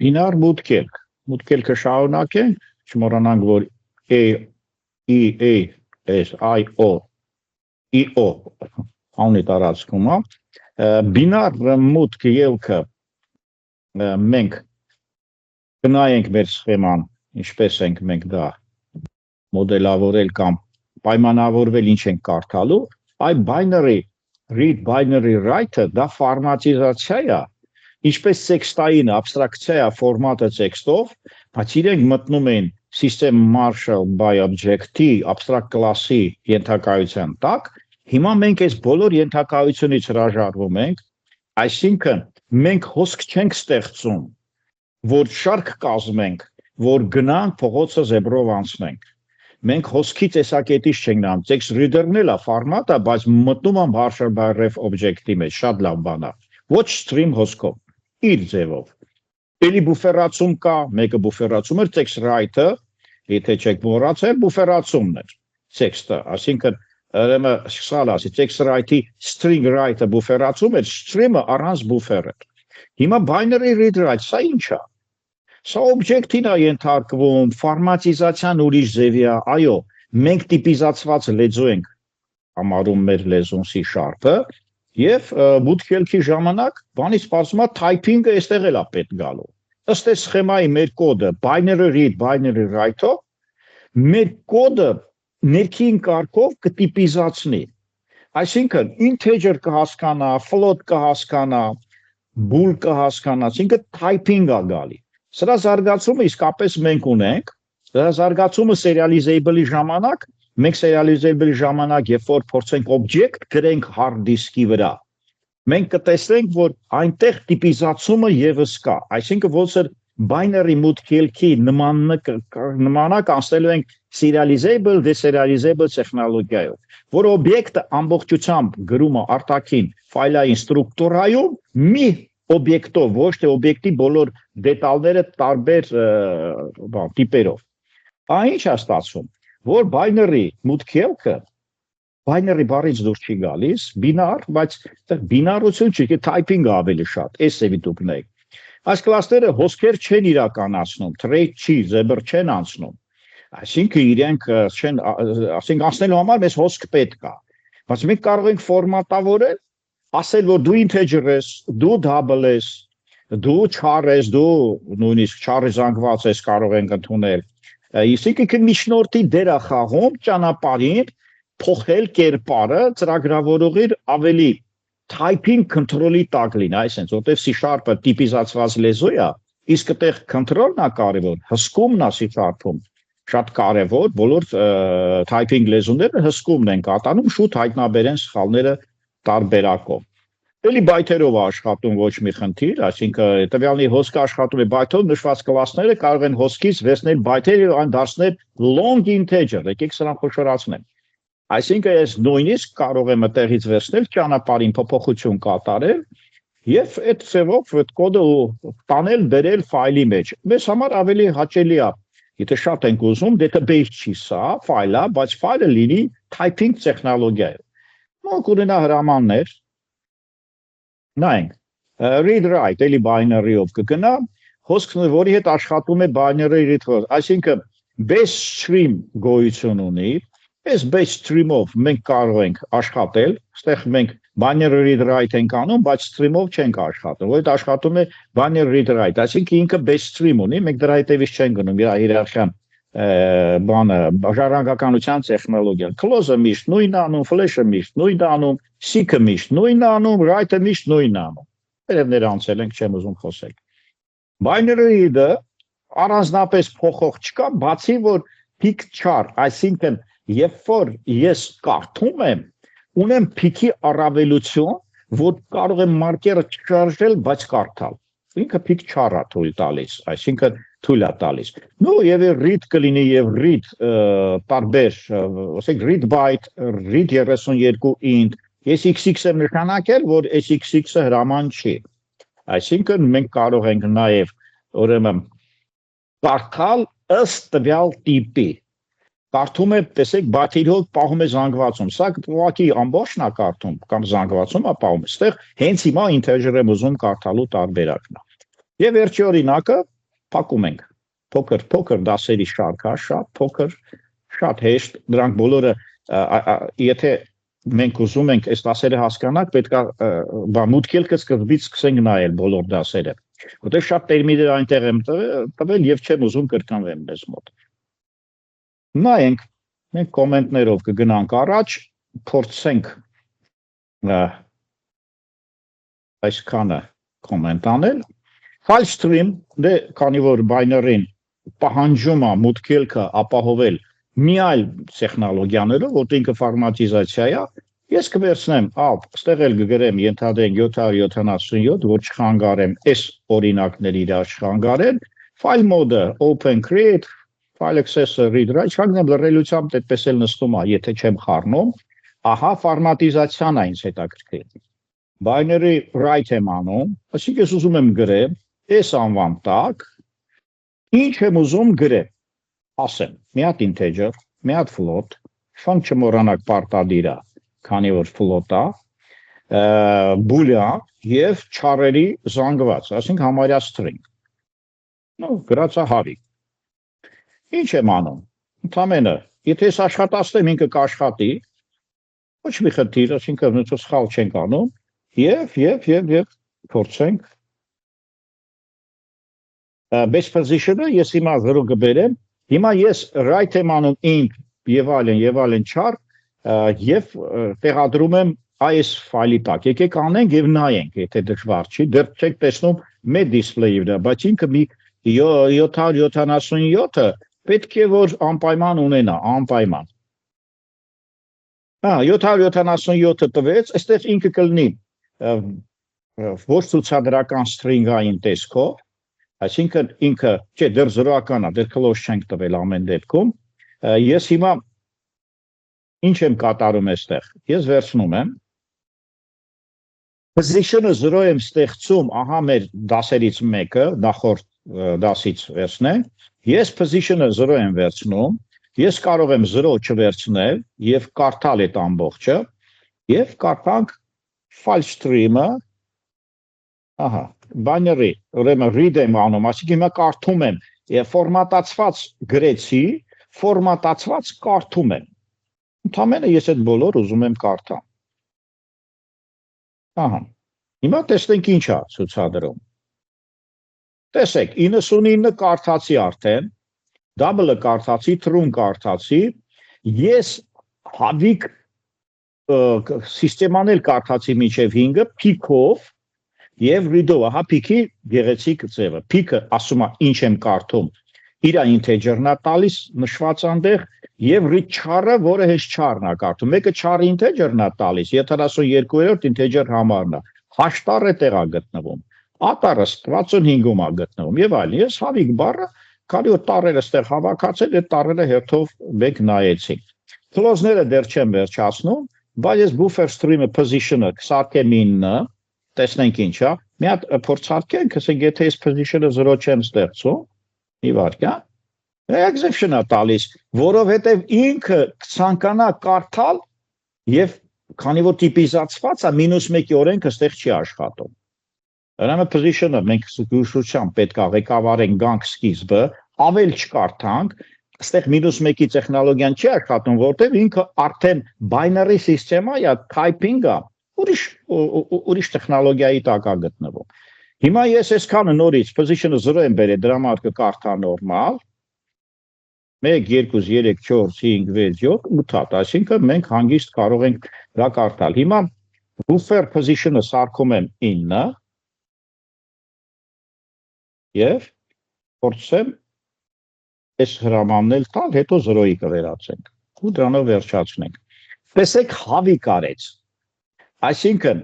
Բինար մուտքելքը շարունակենք, չմոռանանք, որ A, E, A, S, I, O, EO անունի տարածքում է, բինար մուտք ելքը մենք գնայենք մեր սխեման, ինչպես ենք մենք դա մոդելավորել կամ պայմանավորվել ինչ ենք կարդալու, այ binary read, binary write-ը դա ֆորմատիզացիա է, ինչպես տեքստային աբստրակցիա է ֆորմատը տեքստով, բայց իրենք մտնում են system marshal by object-ի abstract class-ի ենթակայության տակ, հիմա մենք այս բոլոր ենթակայությունից հրաժարվում ենք, այսինքն մենք հոսք չենք ստեղծում, որ շարք կազմենք, որ գնանք փողոցը զեբրով անցնենք։ Մենք հոսքի տեսակետից չենք նայում, text reader-ն էլ է ֆորմատը, բայց մտնում է marshal by ref object-ի մեջ, շատ լավ բան է։ Ոչ stream հոսքով, իր ձևով։ Էլի բուֆերացում կա, մեկը բուֆերացում էր text write-ը, եթե չեք մոռացել, բուֆերացումն էր text-ը, այսինքն ուրեմն սխալ ասի, text write-ի string write-ը բուֆերացում էր, stream-ը առանց բուֆեր էր։ Հիմա binary read write, սա ինչ է։ Սա օբյեկտին է ենթարկվում, ֆորմատիզացիան ուրիշ ձևի է, այո, մենք տիպիզացված լեզու ենք համարում մեր լեզուն C# եւ մուտքելքի ժամանակ բանից սպասում է typing-ը այստեղ էլ է պետք գալու։ Ըստ այս սխեմայի մեր կոդը binary read, binary write-ով մեր կոդը ներքին կարգով կտիպիզացնի։ Այսինքն integer կհասկանա, float կհասկանա, bool կհասկանա, այսինքն typing է գալի։ Սրա զարգացումը իսկապես մենք ունենք, սրա զարգացումը serializable-ի ժամանակ, մենք serializable-ի ժամանակ, երբ որ փորձենք object գրենք hard disk-ի վրա, մենք կտեսնենք, որ այնտեղ տիպիզացումը եւս կա, այսինքն ոնց որ binary մուտքելքի նմանակ անցնելու ենք serializable, deserializable տեխնոլոգիայով, որ օբյեկտը ամբողջությամբ գրումը արտաքին ֆայլային ստրուկտուրայում մի օբյեկտով, ոչ թե օբյեկտի բոլոր դետալները տարբեր տիպերով։ Ինչ է ստացվում, որ binary մուտքելքը binary բառից դուրս չի գալիս, բինար, բայց բինարություն չի, typing ավելի շատ, այս էվի դուք նայեք։ Այս կլասները հոսքեր չեն իրականացնում, thread չի, zebra չեն անցնում։ Այսինքն իրենք չեն, ասենք անցնելու համար մեզ հոսք պետք է։ Բայց մենք կարող ենք ֆորմատավորել, ասել, որ դու integer ես, դու double ես, դու char ես, դու նույնիսկ char-ի զանգված ես կարող ենք ընդունել։ Այսինքն միջնորդի դեր է խաղում ճանապարհին փոխել կերպարը ծրագրավորողի ավելի typing control-ի տակ լինի, այսինքն, որտեղ C#-ը տիպիզացված լեզու է, իսկ այդտեղ control-ն է կարևոր, հսկումն է C#-ում շատ կարևոր, բոլոր typing լեզուները հսկումն են կատարում, շուտ հայտնաբերեն սխալները տարբերակով։ Էլի բայթերով է աշխատում ոչ մի խնդիր, այսինքն տվյալի հոսքը աշխատում է բայթով, նշված կլասները կարող են հոսքից վերցնել բայթեր եւ այն դարձնել long integer, եկեք սրան խոշորացնենք։ Այսինքն ես նույնիսկ կարող եմ այդտեղից վերցնել ճանապարհին փոփոխություն կատարել եւ այդ ծևով այդ կոդը տանել դրել ֆայլի մեջ։ Մեզ համար ավելի հաճելի է, եթե շատ ենք ուզում, database չի սա, ֆայլ է, բայց ֆայլը լինի typing տեխնոլոգիայով։ Մենք ունենա հրամաններ, նայենք, read write, էլի binary-ով կգնա, հոսքն որի հետ աշխատում է binary read, այսինքն base stream գոյություն ունի, այս base stream-ով մենք կարող ենք աշխատել, այստեղ մենք binary read write ենք անում, բայց stream-ով չենք աշխատում, որովհետև աշխատում է binary read write, այսինքն ինքը base stream ունի, մենք դրա հետևից չենք գնում, իր հիերարխիան բանը ժառանգականության տեխնոլոգիան, close-ը միշտ նույնն է անում, flash-ը միշտ նույնն է անում, seek-ը միշտ նույնն է անում, write-ը միշտ նույնն է անում։ Երևներ անցել ենք, չեմ ուզում խոսել։ Binary read-ը առանձնապես փոխող չկա, բացի որ pick char, այսինքն երբ որ ես կարդում եմ, ունեմ pick-ի առավելություն, որ կարող եմ մարկերը չշարժել, բայց կարդալ։ Ինքը pick char-ը թույլ տալիս, այսինքն թույլ է տալիս։ Նո եւ read կլինի եւ read տարբեր, ասենք read byte, read 32 int, ես xx եմ նշանակել, որ այս xx-ը հրաման չի։ Այսինքն մենք կարող ենք նաեւ ուրեմն կարդալ ըստ տվյալ տիպի։ Կարդում է, տեսեք, բաթիլով պահում է զանգվածում, սա ուղղակի ամբողջն է կարդում կամ զանգվածում է պահում, այստեղ հենց հիմա integer եմ ուզում կարդալու տարբերակն է։ Եվ վերջի օրինակը փակում ենք։ Փոքր դասերի շարք է, շատ հեշտ, դրանք բոլորը եթե մենք ուզում ենք այս դասերը հասկանանք, պետք է մուտքելքը սկզբից սկսենք նայել բոլոր դասերը։ Որտեղ շատ տերմիններ այնտեղ եմ տվել եւ չեմ ուզում կրկնվեմ մեզ մոտ։ Նայենք, մենք կոմենտներով կգնանք առաջ, փորձենք այսքանը կոմենտ անել։ File stream, դե քանի որ binary-ին պահանջում է մուտքելքը ապահովել մի այլ տեխնոլոգիաներով, որտեղ ինքը ֆորմատիզացիա է, ես կվերցնեմ, այստեղ էլ կգրեմ ենթադրենք 777, որ չխանգարեմ այս օրինակների իրար չխանգարեն, file mode-ը open create, file accessor read write, չանգնեմ լրելությամբ այդպես էլ նստում է, եթե չեմ խառնում, ահա ֆորմատիզացիան է ինձ հետաքրքիր։ Binary write եմ անում, այսինքն ես ուզում եմ գրեմ այս անվան տակ, ինչ եմ ուզում գրեմ, ասեմ, մի հատ integer, մի հատ float, ֆանկ չմոռանաք պարտադիր է, քանի որ float է, boolean եւ չարերի զանգված, այսինքն համարյա string։ Գրածա հավիկ։ Ինչ եմ անում։ Ընդամենը, եթե ես աշխատացնեմ, ինքը կաշխատի, ոչ մի խնդիր, այսինքն սխալ չենք անում, եւ փորձենք base position-ը ես հիմա 0 կբերեմ, հիմա ես write եմ անում int եւ այլն char եւ տեղադրում եմ այս ֆայլի տակ։ Եկեք անենք եւ նայենք, եթե դժվար չի, դեռ չեք տեսնում մեր display-ի վրա, բայց ինքը մի 777-ը պետք է որ անպայման ունենա, անպայման։ 777-ը տվեց, այստեղ ինքը կլինի ոչ ցուցադրական string-ային տեսքով, այսինքն ինքը, չէ, դեռ 0-ական է, դեռ close չենք տվել ամեն դեպքում, ես հիմա ինչ եմ կատարում այստեղ, ես վերցնում եմ, position-ը 0 եմ ստեղծում, ահա մեր դասերից մեկը, նախորդ դասից վերցնենք, ես position-ը 0 եմ վերցնում, ես կարող եմ 0 չվերցնել և կարդալ այդ ամբողջը, և կարդանք file stream-ը, ահա, binary, ուրեմն read եմ անում, այսինքն հիմա կարդում եմ, ֆորմատացված գրեցի, ֆորմատացված կարդում եմ։ Ընդամենը ես այդ բոլոր ուզում եմ կարդամ։ Ահա, հիմա տեսնենք ինչ է ցուցադրում։ Տեսեք, 99 կարդացի արդեն, double-ը կարդացի, true-ն կարդացի, ես հավիկ սիստեման էլ կարդացի մինչև 5-ը, peak-ով, Եվ read-ով, ահա peak-ի գեղեցիկ ձևը, peak-ը ասում է ինչ եմ կարդում, իրա integer-ն է տալիս նշված այնտեղ, եւ read char-ը, որը հենց char-ն է կարդում, մեկը char integer-ն է տալիս, 72-րդ integer համարն է, հաշտարը տեղ է գտնվում, ատարը 65-ում է գտնվում, եւ այլն, ես հավիկ բառը, քանի որ տառերը ստեղ հավաքացել, այդ տառերը հերթով մեկ նայեցինք, close-ները դեռ չեմ վերջացնում, բայց ես buffer stream-ը position-ը կսարքեմ 9, տեսնենք ինչ է, մի հատ փորձարկենք, ասենք եթե ես position-ը 0 չեմ ստեղծում, մի վարքյան, exception է տալիս, որովհետև ինքը կցանկանա կարդալ եւ քանի որ տիպիզացված է, -1-ի օրենքը ստեղ չի աշխատում։ Ուրեմն position-ը մենք զգուշությամբ պետք է ղեկավարենք գանք սկիզբը, ավել չկարդանք, ստեղ -1-ի տեխնոլոգիան չի աշխատում, որտեղ ինքը արդեն binary system-ա, typing-ա, ուրիշ տեխնոլոգիայի տակ է գտնվում։ Հիմա ես այսքանը նորից position-ը 0 եմ բերել, դրա համար կկարդա նորմալ, 1, 2, 3, 4, 5, 6, 7, 8 հատ, այսինքն մենք հանգիստ կարող ենք դա կարդալ։ Հիմա buffer position-ը սարքում եմ 9 եւ փորձեմ այս հրամանն էլ տալ, հետո 0-ի կվերացենք ու դրանով վերջացնենք։ Տեսեք հավիկ արեց։ Այսինքն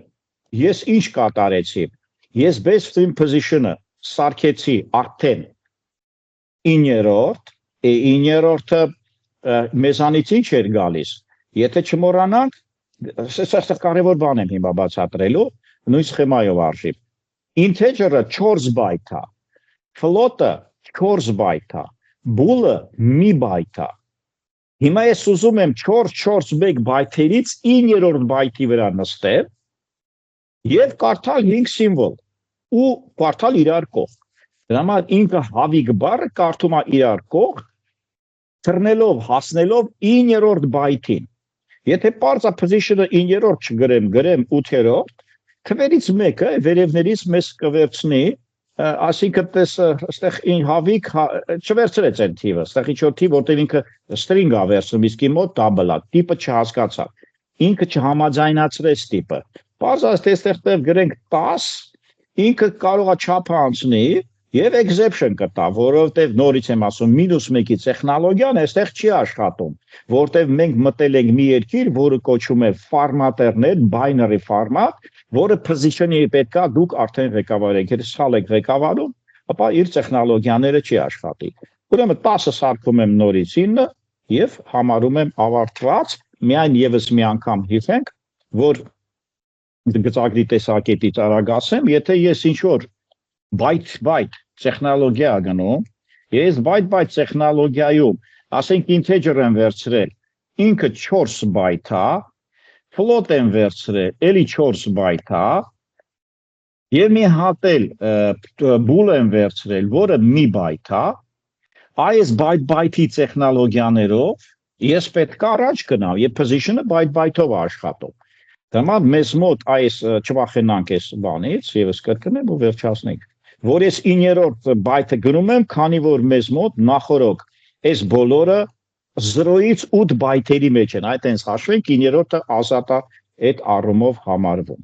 ես ինչ կատարեցի, ես base stream position-ը սարքեցի արդեն 9-րդ, 9-րդը մեզանից ինչ էր գալիս, եթե չմոռանանք, սա կարևոր բան եմ հիմա բացատրելու, նույն սխեմայով արժի, integer-ը 4 բայթ է, float-ը 4 բայթ է, bool-ը 1 բայթ է, հիմա ես ուզում եմ 4-4-1 բայթերից 9-րդ բայթի վրա նստել և կարդալ 5 սիմվոլ ու կարդալ իրար կողք։ Դրա համար ինքը հավիկ բառը կարդում է իրար կողք, թռնելով, հասնելով 9-րդ բայթին։ Եթե parza position-ը 9-րդ չգրեմ, գրեմ 8-րդ, թվերից մեկը վերևներից մեզ կվերցնի, այսինքն տես այստեղ հավիկ չվերցրեց այն թիվը, այստեղ ինչ որ թիվ, որտեղ ինքը string է վերցնում, իսկ իմ մոտ double է, տիպը չհասկացա։ Ինքը չհամաձայնացրեց տիպը։ Parza այստեղ գրենք 10, ինքը կարող է չափը անցնի եւ exception կտա, որովհետեւ նորից եմ ասում, -1-ի տեխնոլոգիան այստեղ չի աշխատում, որտեւ մենք մտել ենք մի երկիր, որը կոչվում է formatter-ներ, binary format, որը position-ի պետքա դուք արդեն ղեկավարեք, եթե սխալ եք ղեկավարում, ապա իր տեխնոլոգիաները չի աշխատի։ Ուրեմն 10-ը սարքում եմ նորից 9 եւ համարում եմ ավարտված, միայն եւս մի անգամ հիշենք, որ գծագրի տեսակետից արագ ասեմ, եթե ես ինչ որ byte տեխնոլոգիա գնում, ես byte տեխնոլոգիայում, ասենք integer եմ վերցրել, ինքը 4 byte է, float եմ վերցրել, էլի 4 byte է, եւ մի հատ էլ bool եմ վերցրել, որը մի byte է, այս byte-ի տեխնոլոգիաներով ես պետք է առաջ գնամ, եւ position-ը byte-ով աշխատում։ Դա համար մեզ մոտ այս չվախենանք այս բանից, եւս կրկնեմ ու վերջացնենք, որ ես 9-րդ byte-ը գրում եմ, քանի որ մեզ մոտ նախորոք այս բոլորը 0-ից 8 byte-երի մեջ են, այդ հենց հաշվենք 9-րդը ազատ է այդ առումով համարվում։